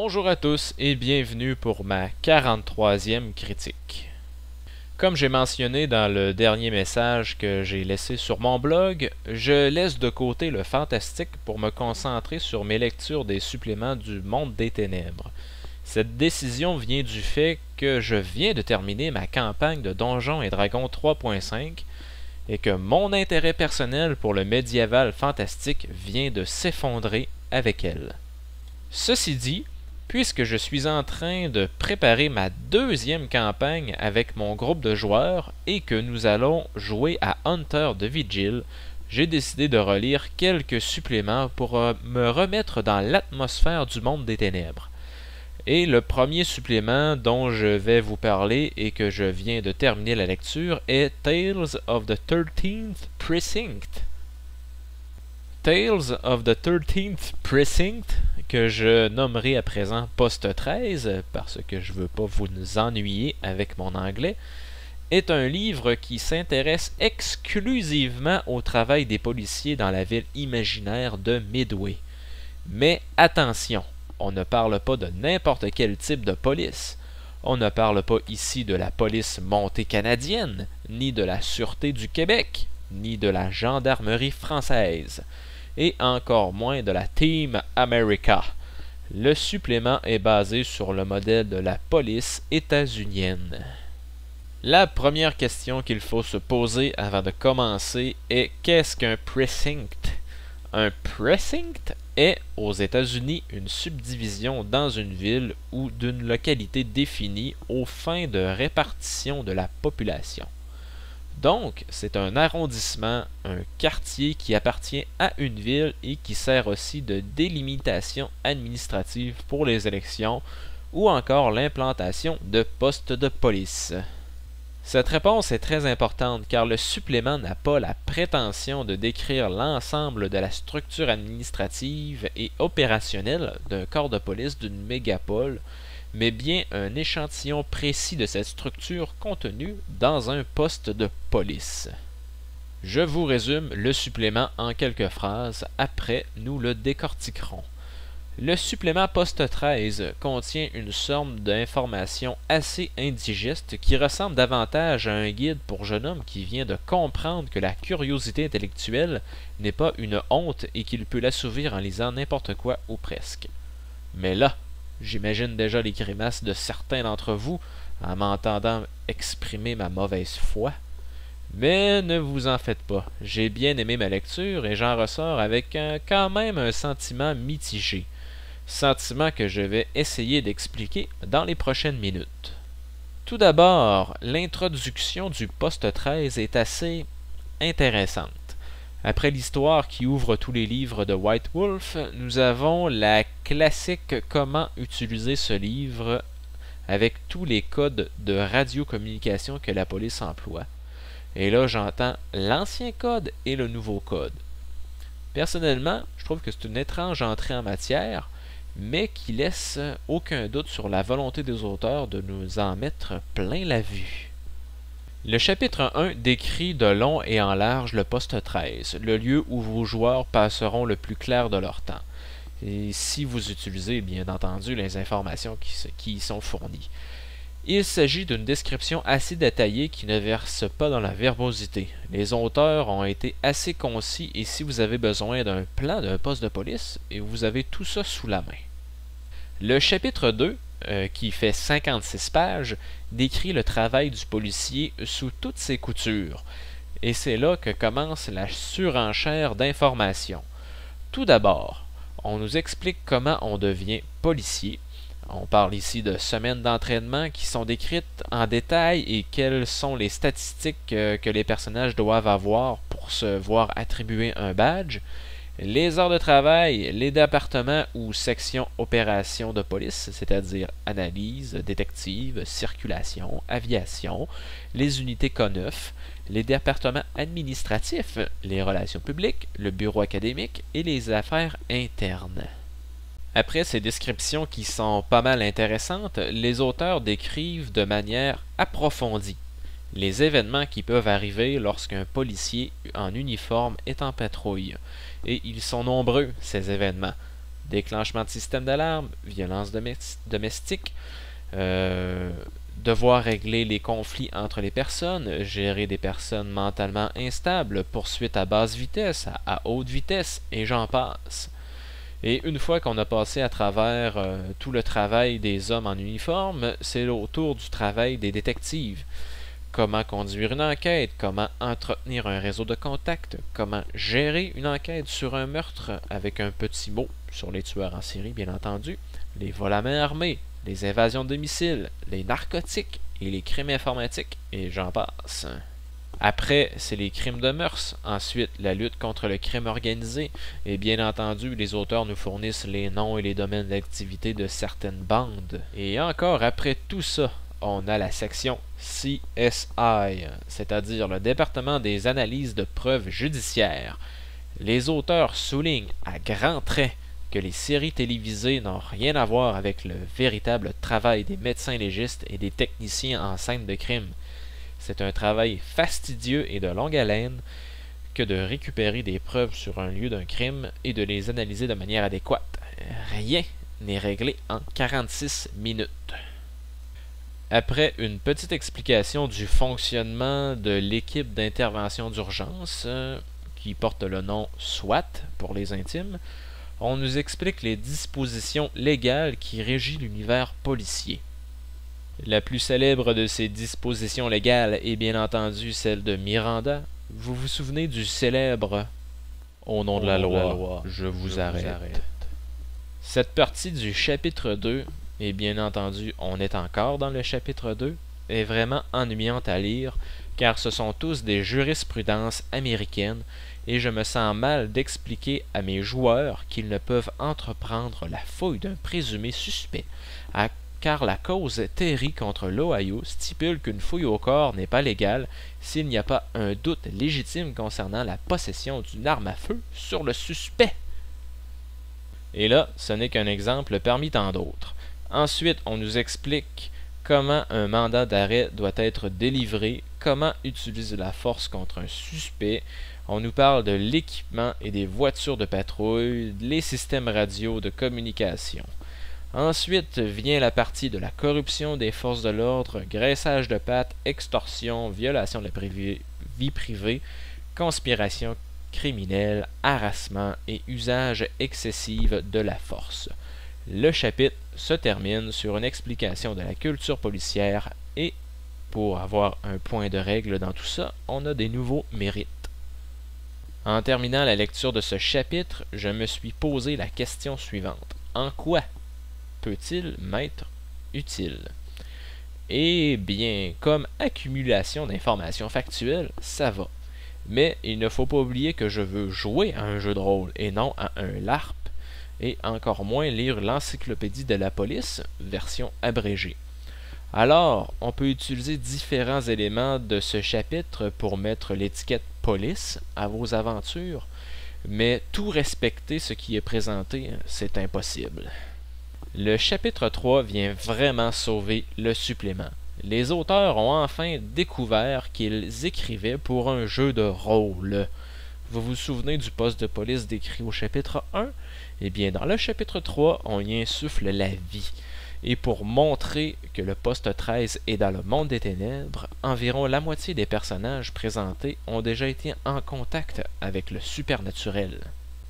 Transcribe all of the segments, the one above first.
Bonjour à tous et bienvenue pour ma 43e critique. Comme j'ai mentionné dans le dernier message que j'ai laissé sur mon blog, je laisse de côté le fantastique pour me concentrer sur mes lectures des suppléments du Monde des Ténèbres. Cette décision vient du fait que je viens de terminer ma campagne de Donjons et Dragons 3.5 et que mon intérêt personnel pour le médiéval fantastique vient de s'effondrer avec elle. Ceci dit, puisque je suis en train de préparer ma deuxième campagne avec mon groupe de joueurs et que nous allons jouer à Hunter de Vigil, j'ai décidé de relire quelques suppléments pour me remettre dans l'atmosphère du Monde des Ténèbres. Et le premier supplément dont je vais vous parler et que je viens de terminer la lecture est Tales of the 13th Precinct. Tales of the 13th Precinct, que je nommerai à présent Poste 13, parce que je ne veux pas vous ennuyer avec mon anglais, est un livre qui s'intéresse exclusivement au travail des policiers dans la ville imaginaire de Midway. Mais attention, on ne parle pas de n'importe quel type de police. On ne parle pas ici de la police montée canadienne, ni de la Sûreté du Québec, ni de la gendarmerie française, et encore moins de la Team America. Le supplément est basé sur le modèle de la police états-unienne. La première question qu'il faut se poser avant de commencer est qu'est-ce qu'un precinct? Un precinct est, aux États-Unis, une subdivision dans une ville ou d'une localité définie aux fins de répartition de la population. Donc, c'est un arrondissement, un quartier qui appartient à une ville et qui sert aussi de délimitation administrative pour les élections ou encore l'implantation de postes de police. Cette réponse est très importante car le supplément n'a pas la prétention de décrire l'ensemble de la structure administrative et opérationnelle d'un corps de police d'une mégapole, mais bien un échantillon précis de cette structure contenue dans un poste de police. Je vous résume le supplément en quelques phrases, après nous le décortiquerons. Le supplément poste 13 contient une somme d'informations assez indigeste qui ressemble davantage à un guide pour jeune homme qui vient de comprendre que la curiosité intellectuelle n'est pas une honte et qu'il peut l'assouvir en lisant n'importe quoi ou presque. Mais là, j'imagine déjà les grimaces de certains d'entre vous en m'entendant exprimer ma mauvaise foi. Mais ne vous en faites pas, j'ai bien aimé ma lecture et j'en ressors avec quand même un sentiment mitigé. Sentiment que je vais essayer d'expliquer dans les prochaines minutes. Tout d'abord, l'introduction du poste 13 est assez intéressante. Après l'histoire qui ouvre tous les livres de White Wolf, nous avons la classique comment utiliser ce livre avec tous les codes de radiocommunication que la police emploie. Et là, j'entends l'ancien code et le nouveau code. Personnellement, je trouve que c'est une étrange entrée en matière, mais qui laisse aucun doute sur la volonté des auteurs de nous en mettre plein la vue. Le chapitre 1 décrit de long et en large le poste 13, le lieu où vos joueurs passeront le plus clair de leur temps, et si vous utilisez bien entendu les informations qui y sont fournies. Il s'agit d'une description assez détaillée qui ne verse pas dans la verbosité. Les auteurs ont été assez concis et si vous avez besoin d'un plan d'un poste de police, vous avez tout ça sous la main. Le chapitre 2, qui fait 56 pages, décrit le travail du policier sous toutes ses coutures. Et c'est là que commence la surenchère d'informations. Tout d'abord, on nous explique comment on devient policier. On parle ici de semaines d'entraînement qui sont décrites en détail et quelles sont les statistiques que les personnages doivent avoir pour se voir attribuer un badge, les heures de travail, les départements ou sections opérations de police, c'est-à-dire analyse, détective, circulation, aviation, les unités K9, les départements administratifs, les relations publiques, le bureau académique et les affaires internes. Après ces descriptions qui sont pas mal intéressantes, les auteurs décrivent de manière approfondie les événements qui peuvent arriver lorsqu'un policier en uniforme est en patrouille. Et ils sont nombreux, ces événements. déclenchement de système d'alarme, violence domestique, devoir régler les conflits entre les personnes, gérer des personnes mentalement instables, poursuite à basse vitesse, à haute vitesse, et j'en passe. Et une fois qu'on a passé à travers tout le travail des hommes en uniforme, c'est au tour du travail des détectives. Comment conduire une enquête, comment entretenir un réseau de contacts, comment gérer une enquête sur un meurtre avec un petit mot sur les tueurs en série, bien entendu, les vols à main armée, les invasions de domicile, les narcotiques et les crimes informatiques, et j'en passe. Après, c'est les crimes de mœurs. Ensuite, la lutte contre le crime organisé. Et bien entendu, les auteurs nous fournissent les noms et les domaines d'activité de certaines bandes. Et encore après tout ça, on a la section CSI, c'est-à-dire le département des analyses de preuves judiciaires. Les auteurs soulignent à grands traits que les séries télévisées n'ont rien à voir avec le véritable travail des médecins légistes et des techniciens en scène de crime. C'est un travail fastidieux et de longue haleine que de récupérer des preuves sur un lieu d'un crime et de les analyser de manière adéquate. Rien n'est réglé en 46 minutes. Après une petite explication du fonctionnement de l'équipe d'intervention d'urgence, qui porte le nom SWAT pour les intimes, on nous explique les dispositions légales qui régissent l'univers policier. La plus célèbre de ces dispositions légales est bien entendu celle de Miranda. Vous vous souvenez du célèbre « Au nom de la loi, je vous arrête ». Cette partie du chapitre 2, et bien entendu on est encore dans le chapitre 2, est vraiment ennuyante à lire car ce sont tous des jurisprudences américaines et je me sens mal d'expliquer à mes joueurs qu'ils ne peuvent entreprendre la fouille d'un présumé suspect car la cause Terry contre l'Ohio stipule qu'une fouille au corps n'est pas légale s'il n'y a pas un doute légitime concernant la possession d'une arme à feu sur le suspect. Et là, ce n'est qu'un exemple parmi tant d'autres. Ensuite, on nous explique comment un mandat d'arrêt doit être délivré, comment utiliser la force contre un suspect. On nous parle de l'équipement et des voitures de patrouille, les systèmes radio de communication. Ensuite vient la partie de la corruption des forces de l'ordre, graissage de pattes, extorsion, violation de la vie privée, conspiration criminelle, harassement et usage excessif de la force. Le chapitre se termine sur une explication de la culture policière et, pour avoir un point de règle dans tout ça, on a des nouveaux mérites. En terminant la lecture de ce chapitre, je me suis posé la question suivante. En quoi peut-il m'être utile? Eh bien, comme accumulation d'informations factuelles, ça va. Mais il ne faut pas oublier que je veux jouer à un jeu de rôle et non à un LARP, et encore moins lire l'encyclopédie de la police, version abrégée. Alors, on peut utiliser différents éléments de ce chapitre pour mettre l'étiquette police à vos aventures, mais tout respecter ce qui est présenté, c'est impossible. Le chapitre 3 vient vraiment sauver le supplément. Les auteurs ont enfin découvert qu'ils écrivaient pour un jeu de rôle. Vous vous souvenez du poste de police décrit au chapitre 1? Eh bien, dans le chapitre 3, on y insuffle la vie. Et pour montrer que le poste 13 est dans le monde des ténèbres, environ la moitié des personnages présentés ont déjà été en contact avec le supernaturel.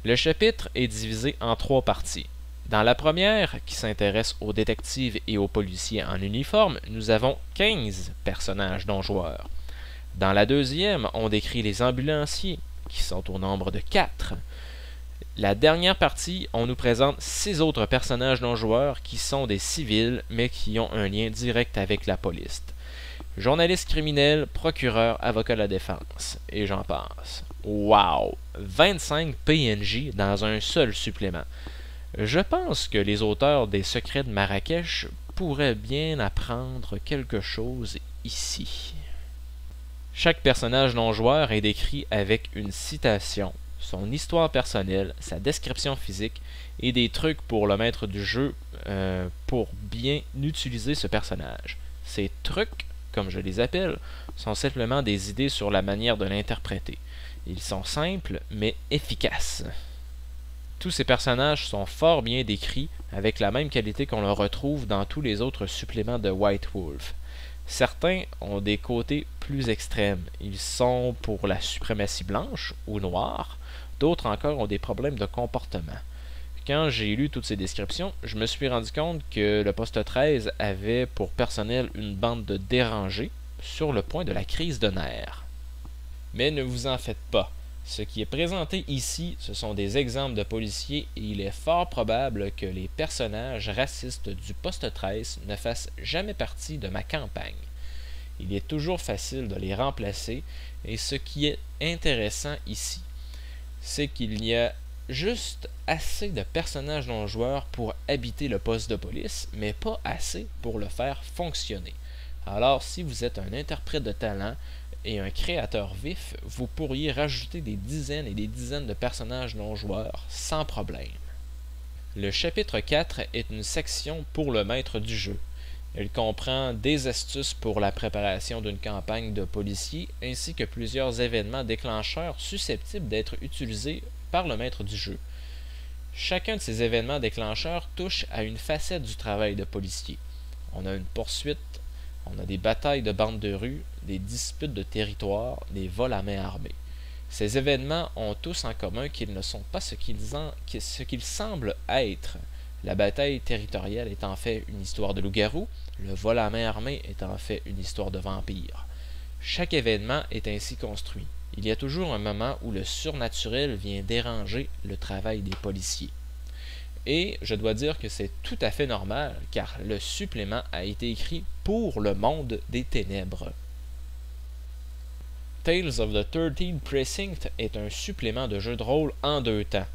Le chapitre est divisé en 3 parties. Dans la première, qui s'intéresse aux détectives et aux policiers en uniforme, nous avons 15 personnages non-joueurs. Dans la deuxième, on décrit les ambulanciers, qui sont au nombre de 4. La dernière partie, on nous présente 6 autres personnages non-joueurs qui sont des civils, mais qui ont un lien direct avec la police. Journaliste criminel, procureur, avocat de la défense, et j'en passe. Wow! 25 PNJ dans un seul supplément. Je pense que les auteurs des Secrets de Marrakech pourraient bien apprendre quelque chose ici. Chaque personnage non-joueur est décrit avec une citation, son histoire personnelle, sa description physique et des trucs pour le maître du jeu pour bien utiliser ce personnage. Ces trucs, comme je les appelle, sont simplement des idées sur la manière de l'interpréter. Ils sont simples mais efficaces. Tous ces personnages sont fort bien décrits, avec la même qualité qu'on le retrouve dans tous les autres suppléments de White Wolf. Certains ont des côtés plus extrêmes. Ils sont pour la suprématie blanche ou noire, d'autres encore ont des problèmes de comportement. Quand j'ai lu toutes ces descriptions, je me suis rendu compte que le poste 13 avait pour personnel une bande de dérangés sur le point de la crise de nerfs. Mais ne vous en faites pas. Ce qui est présenté ici, ce sont des exemples de policiers et il est fort probable que les personnages racistes du poste 13 ne fassent jamais partie de ma campagne. Il est toujours facile de les remplacer et ce qui est intéressant ici, c'est qu'il y a juste assez de personnages non-joueurs pour habiter le poste de police, mais pas assez pour le faire fonctionner. Alors si vous êtes un interprète de talent, et un créateur vif, vous pourriez rajouter des dizaines et des dizaines de personnages non-joueurs sans problème. Le chapitre 4 est une section pour le maître du jeu. Elle comprend des astuces pour la préparation d'une campagne de policier ainsi que plusieurs événements déclencheurs susceptibles d'être utilisés par le maître du jeu. Chacun de ces événements déclencheurs touche à une facette du travail de policier. On a une poursuite, on a des batailles de bandes de rue, des disputes de territoire, des vols à main armée. Ces événements ont tous en commun qu'ils ne sont pas ce qu'ils semblent être. La bataille territoriale est en fait une histoire de loup-garou, le vol à main armée est en fait une histoire de vampire. Chaque événement est ainsi construit. Il y a toujours un moment où le surnaturel vient déranger le travail des policiers. Et je dois dire que c'est tout à fait normal, car le supplément a été écrit pour le monde des ténèbres. Tales of the 13th Precinct est un supplément de jeu de rôle en deux temps.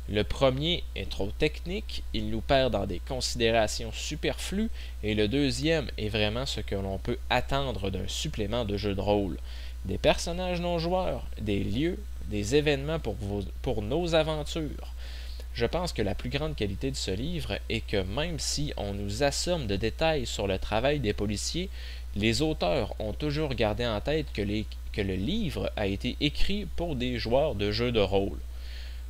Le premier est trop technique, il nous perd dans des considérations superflues, et le deuxième est vraiment ce que l'on peut attendre d'un supplément de jeu de rôle. Des personnages non joueurs, des lieux, des événements pour nos aventures. Je pense que la plus grande qualité de ce livre est que même si on nous assomme de détails sur le travail des policiers, les auteurs ont toujours gardé en tête que le livre a été écrit pour des joueurs de jeux de rôle.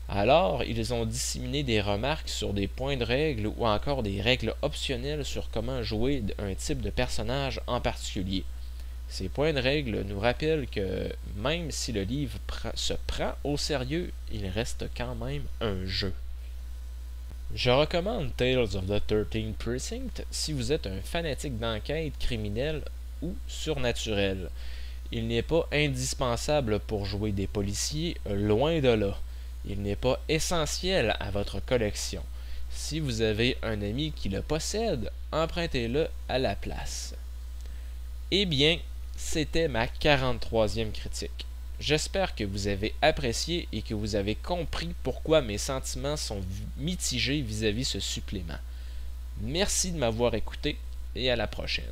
Alors, ils ont disséminé des remarques sur des points de règle ou encore des règles optionnelles sur comment jouer un type de personnage en particulier. Ces points de règle nous rappellent que même si le livre se prend au sérieux, il reste quand même un jeu. Je recommande Tales of the 13th Precinct si vous êtes un fanatique d'enquête criminelle ou surnaturelle. Il n'est pas indispensable pour jouer des policiers, loin de là. Il n'est pas essentiel à votre collection. Si vous avez un ami qui le possède, empruntez-le à la place. Eh bien, c'était ma 43e critique. J'espère que vous avez apprécié et que vous avez compris pourquoi mes sentiments sont mitigés vis-à-vis ce supplément. Merci de m'avoir écouté et à la prochaine.